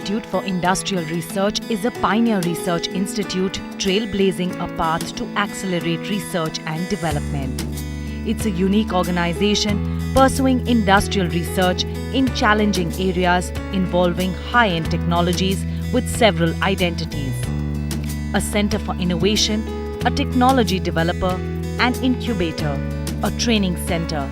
Institute for Industrial Research is a pioneer research institute trailblazing a path to accelerate research and development. It's a unique organization pursuing industrial research in challenging areas involving high-end technologies with several identities. A center for innovation, a technology developer, an incubator, a training center.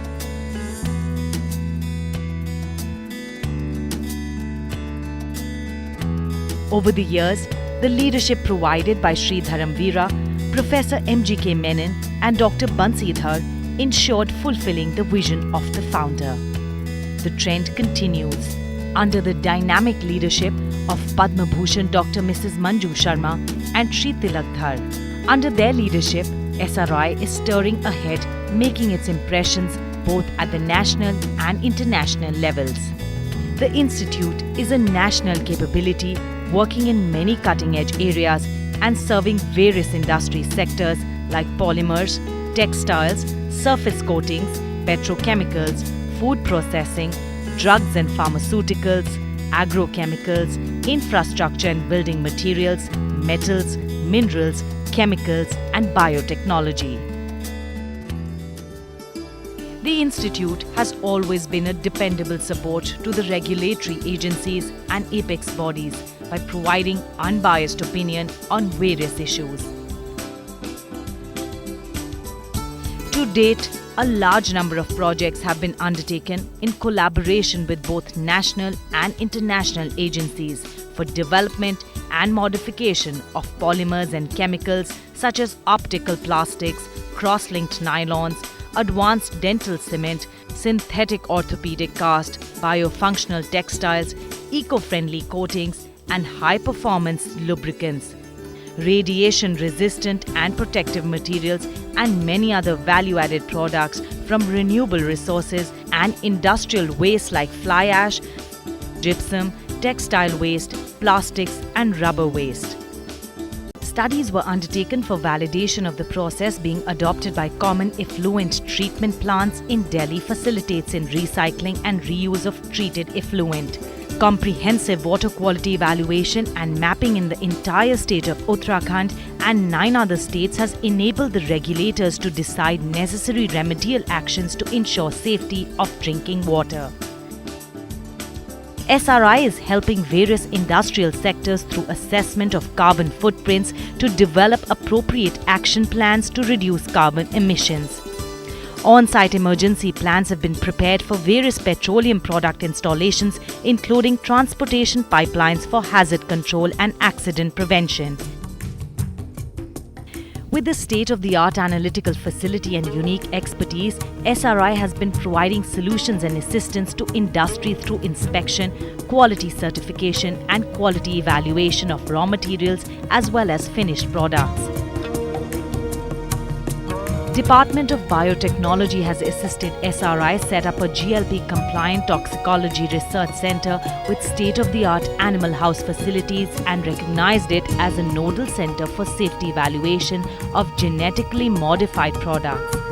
Over the years, the leadership provided by Sri Dharamveera, Professor M.G.K. Menon and Dr. Bansidhar ensured fulfilling the vision of the founder. The trend continues under the dynamic leadership of Padma Bhushan Dr. Mrs. Manju Sharma and Sri Tilakdhar. Under their leadership, SRI is stirring ahead, making its impressions both at the national and international levels. The Institute is a national capability working in many cutting-edge areas and serving various industry sectors like polymers, textiles, surface coatings, petrochemicals, food processing, drugs and pharmaceuticals, agrochemicals, infrastructure and building materials, metals, minerals, chemicals, and biotechnology. The Institute has always been a dependable support to the regulatory agencies and apex bodies by providing unbiased opinion on various issues. To date, a large number of projects have been undertaken in collaboration with both national and international agencies for development and modification of polymers and chemicals such as optical plastics, cross-linked nylons, advanced dental cement, synthetic orthopedic cast, biofunctional textiles, eco-friendly coatings, and high-performance lubricants, radiation-resistant and protective materials, and many other value-added products from renewable resources and industrial waste like fly ash, gypsum, textile waste, plastics, and rubber waste. Studies were undertaken for validation of the process being adopted by common effluent treatment plants in Delhi facilitates in recycling and reuse of treated effluent. Comprehensive water quality evaluation and mapping in the entire state of Uttarakhand and 9 other states has enabled the regulators to decide necessary remedial actions to ensure safety of drinking water. SRI is helping various industrial sectors through assessment of carbon footprints to develop appropriate action plans to reduce carbon emissions. On-site emergency plans have been prepared for various petroleum product installations, including transportation pipelines for hazard control and accident prevention. With the state-of-the-art analytical facility and unique expertise, SRI has been providing solutions and assistance to industry through inspection, quality certification, and quality evaluation of raw materials as well as finished products. Department of Biotechnology has assisted SRI set up a GLP-compliant toxicology research center with state-of-the-art animal house facilities and recognized it as a nodal center for safety evaluation of genetically modified products.